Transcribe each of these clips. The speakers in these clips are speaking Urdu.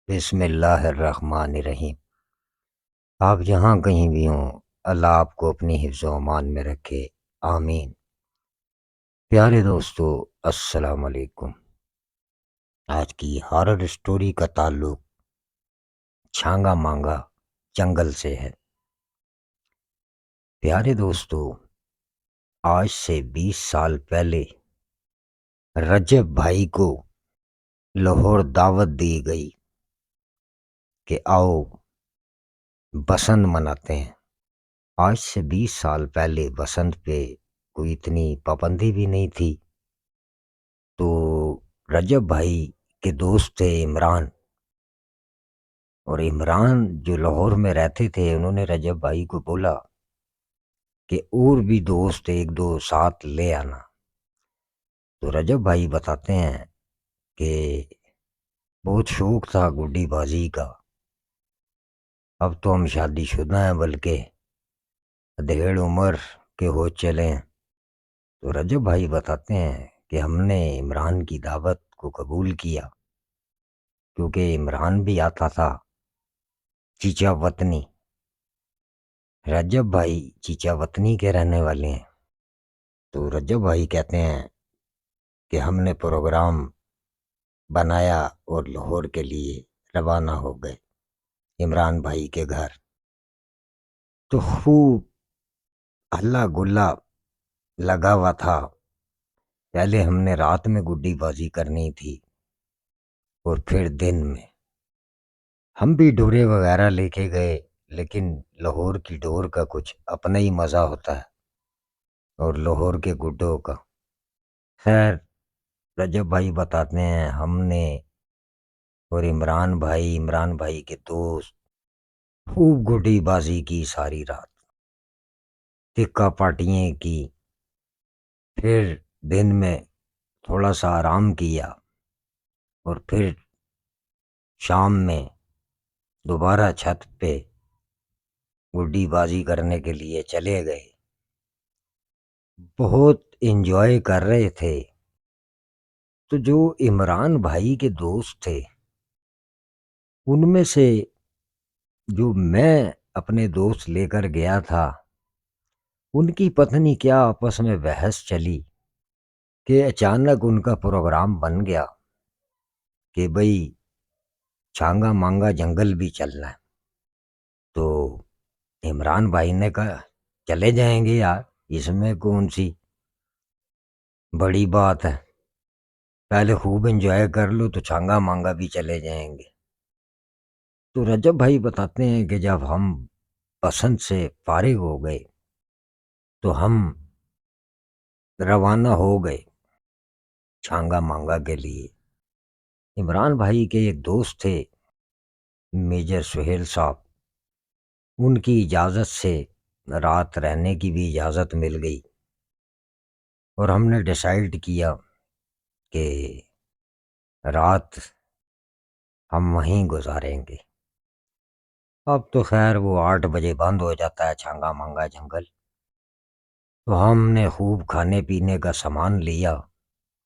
بسم اللہ الرحمن الرحیم۔ آپ جہاں کہیں بھی ہوں، اللہ آپ کو اپنی حفظ و امان میں رکھے، آمین۔ پیارے دوستو، السلام علیکم۔ آج کی ہارر سٹوری کا تعلق چھانگا مانگا جنگل سے ہے۔ پیارے دوستو، آج سے 20 سال پہلے رجب بھائی کو لاہور دعوت دی گئی کہ آؤ بسنت مناتے ہیں۔ آج سے 20 سال پہلے بسنت پہ کوئی اتنی پابندی بھی نہیں تھی، تو رجب بھائی کے دوست تھے عمران، اور عمران جو لاہور میں رہتے تھے، انہوں نے رجب بھائی کو بولا کہ اور بھی دوست ایک دو ساتھ لے آنا۔ تو رجب بھائی بتاتے ہیں کہ بہت شوق تھا گڈی بازی کا، اب تو ہم شادی شدہ ہیں، بلکہ ادھیڑ عمر کے ہو چلے ہیں۔ تو رجب بھائی بتاتے ہیں کہ ہم نے عمران کی دعوت کو قبول کیا، کیونکہ عمران بھی آتا تھا، چیچا وطنی۔ رجب بھائی چیچا وطنی کے رہنے والے ہیں۔ تو رجب بھائی کہتے ہیں کہ ہم نے پروگرام بنایا اور لاہور کے لیے روانہ ہو گئے عمران بھائی کے گھر۔ تو خوب ہلا گلا لگا ہوا تھا۔ پہلے ہم نے رات میں گڈی بازی کرنی تھی، اور پھر دن میں ہم بھی ڈورے وغیرہ لے کے گئے، لیکن لاہور کی ڈور کا کچھ اپنا ہی مزہ ہوتا ہے، اور لاہور کے گڈوں کا۔ خیر، رجب بھائی بتاتے ہیں ہم نے اور عمران بھائی کے دوست خوب گڈی بازی کی ساری رات، ٹکا پاٹیاں کی، پھر دن میں تھوڑا سا آرام کیا، اور پھر شام میں دوبارہ چھت پہ گڈی بازی کرنے کے لیے چلے گئے۔ بہت انجوائے کر رہے تھے۔ تو جو عمران بھائی کے دوست تھے، ان میں سے جو میں اپنے دوست لے کر گیا تھا، ان کی پتنی کیا آپس میں بحث چلی کہ اچانک ان کا پروگرام بن گیا کہ بھئی چھانگا مانگا جنگل بھی چلنا ہے۔ تو عمران بھائی نے کہا چلے جائیں گے یار، اس میں کون سی بڑی بات ہے، پہلے خوب انجوائے کر لو تو چھانگا مانگا بھی چلے جائیں گے۔ تو رجب بھائی بتاتے ہیں کہ جب ہم بسنت سے فارغ ہو گئے تو ہم روانہ ہو گئے چھانگا مانگا کے لیے۔ عمران بھائی کے ایک دوست تھے میجر سہیل صاحب، ان کی اجازت سے رات رہنے کی بھی اجازت مل گئی، اور ہم نے ڈیسائیڈ کیا کہ رات ہم وہیں گزاریں گے۔ اب تو خیر وہ 8 بجے بند ہو جاتا ہے چھانگا مانگا جنگل۔ تو ہم نے خوب کھانے پینے کا سامان لیا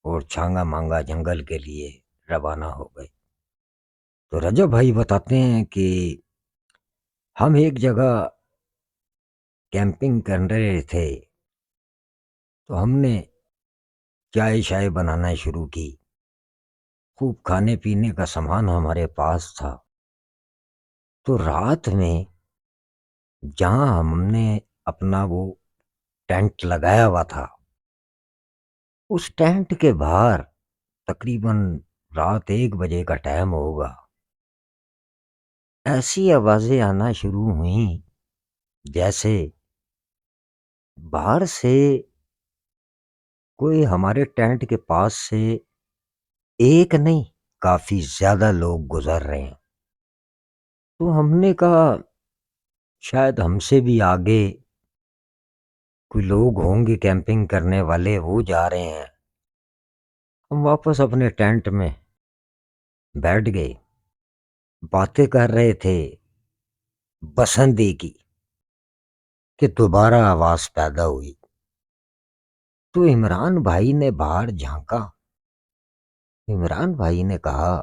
اور چھانگا مانگا جنگل کے لیے روانہ ہو گئے۔ تو رجب بھائی بتاتے ہیں کہ ہم ایک جگہ کیمپنگ کر رہے تھے، تو ہم نے چائے شائے بنانا شروع کی، خوب کھانے پینے کا سامان ہمارے پاس تھا۔ تو رات میں جہاں ہم نے اپنا وہ ٹینٹ لگایا ہوا تھا، اس ٹینٹ کے باہر تقریباً رات 1 بجے کا ٹائم ہوگا، ایسی آوازیں آنا شروع ہوئیں جیسے باہر سے کوئی ہمارے ٹینٹ کے پاس سے ایک نہیں کافی زیادہ لوگ گزر رہے ہیں۔ تو ہم نے کہا شاید ہم سے بھی آگے کوئی لوگ ہوں گے کیمپنگ کرنے والے، وہ جا رہے ہیں۔ ہم واپس اپنے ٹینٹ میں بیٹھ گئے، باتیں کر رہے تھے بسنتی کی کہ دوبارہ آواز پیدا ہوئی۔ تو عمران بھائی نے باہر جھانکا، عمران بھائی نے کہا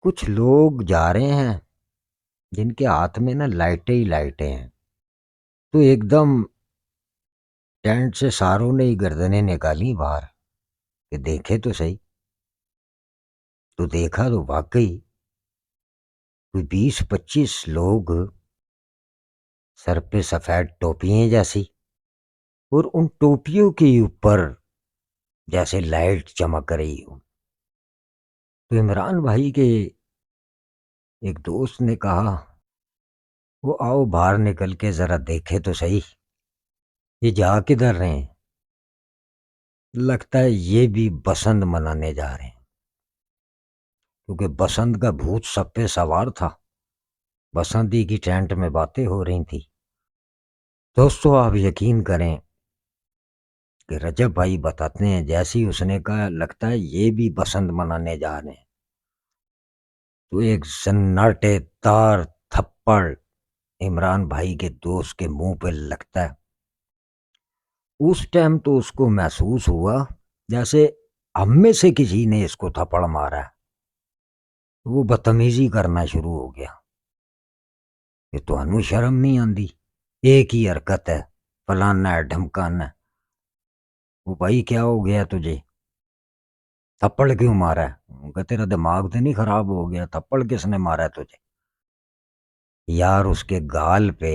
کچھ لوگ جا رہے ہیں جن کے ہاتھ میں نا لائٹیں ہی لائٹیں ہیں، تو ایک دم ٹینٹ سے ساروں نے ہی گردنیں نکالی باہر کہ دیکھے تو صحیح. تو دیکھا تو واقعی کوئی 20-25 لوگ سر پہ سفید ٹوپیاں جیسی، اور ان ٹوپیوں کے اوپر جیسے لائٹ چمک رہی ہو. تو عمران بھائی کے ایک دوست نے کہا وہ آؤ باہر نکل کے ذرا دیکھے تو صحیح یہ جا کدھر رہے ہیں. لگتا ہے یہ بھی بسنت منانے جا رہے ہیں، کیونکہ بسنت کا بھوت سب پہ سوار تھا. بسنتی کی ٹینٹ میں باتیں ہو رہی تھی. دوستو آپ یقین کریں کہ رجب بھائی بتاتے ہیں جیسے ہی اس نے کہا لگتا ہے یہ بھی بسنت منانے جا رہے ہیں، تو ایک سناٹے دار تھپڑ عمران بھائی کے دوست کے منہ پہ لگتا ہے. اس ٹائم تو اس کو محسوس ہوا جیسے ہم میں سے کسی نے اس کو تھپڑ مارا ہے. وہ بدتمیزی کرنا شروع ہو گیا کہ تو انو شرم نہیں آندی، ایک ہی حرکت ہے، فلانا ہے ڈھمکانا ہے. وہ بھائی کیا ہو گیا تجھے، تھپڑ کیوں مارا ہے؟ کہ تیرا دماغ تو نہیں خراب ہو گیا، تھپڑ کس نے مارا ہے تجھے؟ یار اس کے گال پہ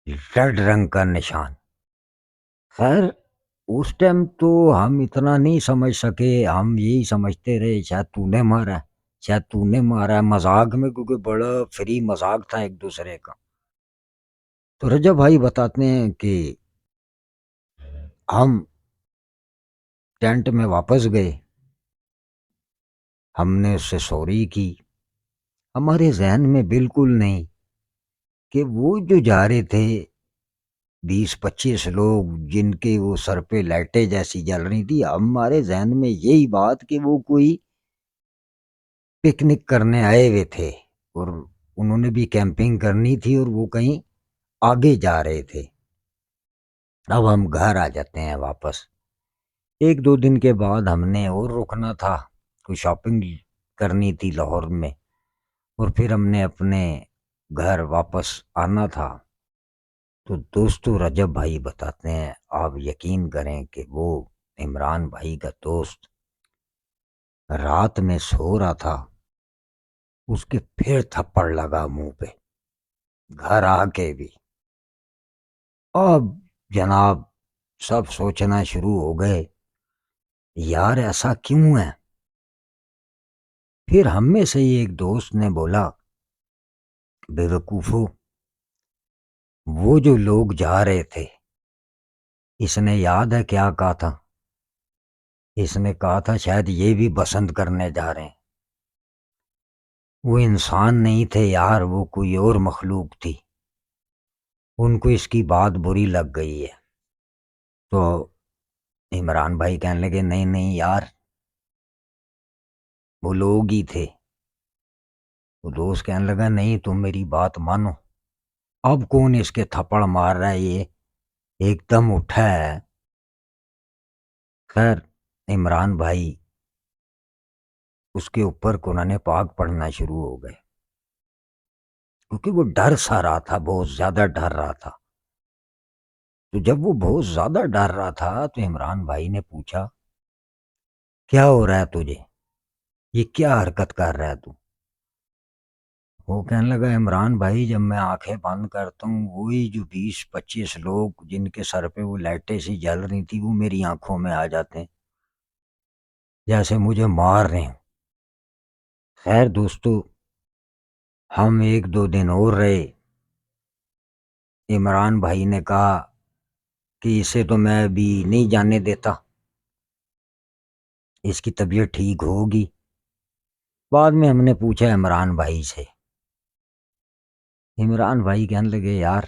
ریڈ رنگ کا نشان. خیر اس ٹائم تو ہم اتنا نہیں سمجھ سکے، ہم یہی سمجھتے رہے شاید تو نے مارا ہے، شاید تو نے مارا ہے، مذاق میں، کیونکہ بڑا فری مذاق تھا ایک دوسرے کا. تو رجب بھائی بتاتے ہیں کہ ہم ٹینٹ میں واپس گئے، ہم نے اس سے سوری کی. ہمارے ذہن میں بالکل نہیں کہ وہ جو جا رہے تھے 20-25 لوگ جن کے وہ سر پہ لائٹیں جیسی جل رہی تھی، ہمارے ذہن میں یہی بات کہ وہ کوئی پکنک کرنے آئے ہوئے تھے اور انہوں نے بھی کیمپنگ کرنی تھی اور وہ کہیں آگے جا رہے تھے. اب ہم گھر آ جاتے ہیں واپس. 1-2 دن کے بعد ہم نے اور رکنا تھا، کوئی شاپنگ کرنی تھی لاہور میں، اور پھر ہم نے اپنے گھر واپس آنا تھا. تو دوستو رجب بھائی بتاتے ہیں آپ یقین کریں کہ وہ عمران بھائی کا دوست رات میں سو رہا تھا، اس کے پھر تھپڑ لگا منہ پہ گھر آ کے بھی. اب جناب سب سوچنا شروع ہو گئے یار ایسا کیوں ہے. پھر ہم میں سے ہی ایک دوست نے بولا بے وقوفو، وہ جو لوگ جا رہے تھے اس نے یاد ہے کیا کہا تھا؟ اس نے کہا تھا شاید یہ بھی بسنت کرنے جا رہے ہیں. وہ انسان نہیں تھے یار، وہ کوئی اور مخلوق تھی. ان کو اس کی بات بری لگ گئی ہے. تو عمران بھائی کہنے لگے نہیں نہیں یار وہ لوگ ہی تھے. وہ دوست کہنے لگا نہیں تم میری بات مانو، اب کون اس کے تھپڑ مار رہا ہے، یہ ایک دم اٹھا ہے. خیر عمران بھائی اس کے اوپر قرآن پاک پڑھنا شروع ہو گئے، کیونکہ وہ ڈر سا رہا تھا، بہت زیادہ ڈر رہا تھا. تو جب وہ بہت زیادہ ڈر رہا تھا تو عمران بھائی نے پوچھا کیا ہو رہا ہے تجھے، یہ کیا حرکت کر رہا ہے تو؟ وہ کہنے لگا عمران بھائی جب میں آنکھیں بند کرتا ہوں وہی جو 20-25 لوگ جن کے سر پہ وہ لائٹیں سی جل رہی تھی وہ میری آنکھوں میں آ جاتے ہیں جیسے مجھے مار رہے ہیں. خیر دوستو ہم 1-2 دن اور رہے. عمران بھائی نے کہا کہ اسے تو میں ابھی نہیں جانے دیتا، اس کی طبیعت ٹھیک ہوگی. بعد میں ہم نے پوچھا عمران بھائی سے، عمران بھائی کہنے لگے یار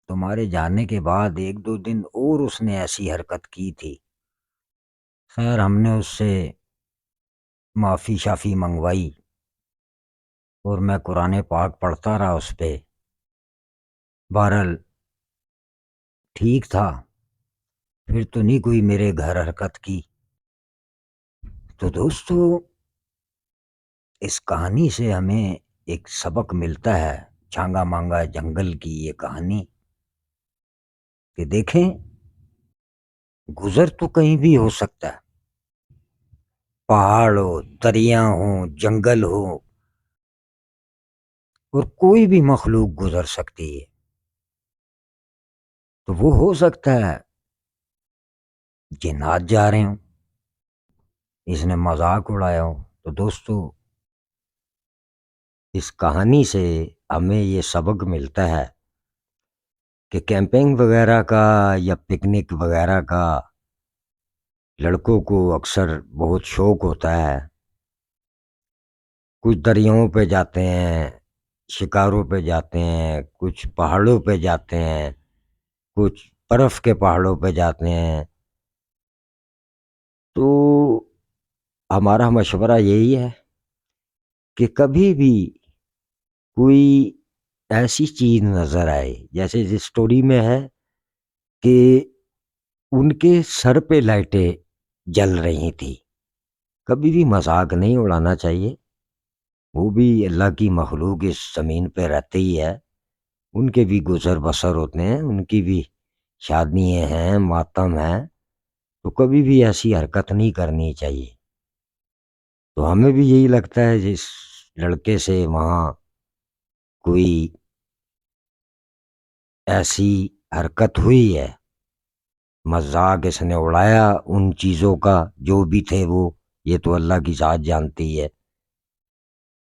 تمہارے جانے کے بعد 1-2 دن اور اس نے ایسی حرکت کی تھی. خیر ہم نے اس سے معافی شافی منگوائی اور میں قرآن پاک پڑھتا رہا اس پہ. بہرحال ٹھیک تھا، پھر تو نہیں کوئی میرے گھر حرکت کی. تو دوستو اس کہانی سے ہمیں ایک سبق ملتا ہے، چھانگا مانگا جنگل کی یہ کہانی، کہ دیکھیں گزر تو کہیں بھی ہو سکتا ہے، پہاڑ ہو، دریا ہوں، جنگل ہو، اور کوئی بھی مخلوق گزر سکتی ہے۔ تو وہ ہو سکتا ہے جنات جا رہے ہوں، اس نے مذاق اڑایا ہو۔ تو دوستو، اس کہانی سے ہمیں یہ سبق ملتا ہے کہ کیمپنگ وغیرہ کا یا پکنک وغیرہ کا لڑکوں کو اکثر بہت شوق ہوتا ہے۔ کچھ دریاؤں پہ جاتے ہیں، شکاروں پہ جاتے ہیں، کچھ پہاڑوں پہ جاتے ہیں، کچھ برف کے پہاڑوں پہ جاتے ہیں۔ تو ہمارا مشورہ یہی ہے کہ کبھی بھی کوئی ایسی چیز نظر آئے، جیسے اس اسٹوری میں ہے کہ ان کے سر پہ لائٹیں جل رہی تھی، کبھی بھی مذاق نہیں اڑانا چاہیے۔ وہ بھی اللہ کی مخلوق اس زمین پہ رہتے ہی ہے، ان کے بھی گزر بسر ہوتے ہیں، ان کی بھی شادیاں ہیں، ماتم ہیں، تو کبھی بھی ایسی حرکت نہیں کرنی چاہیے۔ تو ہمیں بھی یہی لگتا ہے جس لڑکے سے وہاں کوئی ایسی حرکت ہوئی ہے، مذاق اس نے اڑایا ان چیزوں کا، جو بھی تھے وہ، یہ تو اللہ کی ذات جانتی ہے،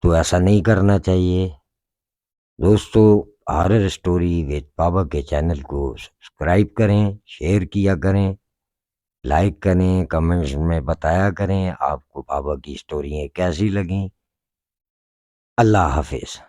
تو ایسا نہیں کرنا چاہیے۔ دوستو، ہارر اسٹوری وتھ بابا کے چینل کو سبسکرائب کریں، شیئر کیا کریں، لائک کریں، کمنٹس میں بتایا کریں آپ کو بابا کی اسٹوریاں کیسی لگیں۔ اللہ حافظ۔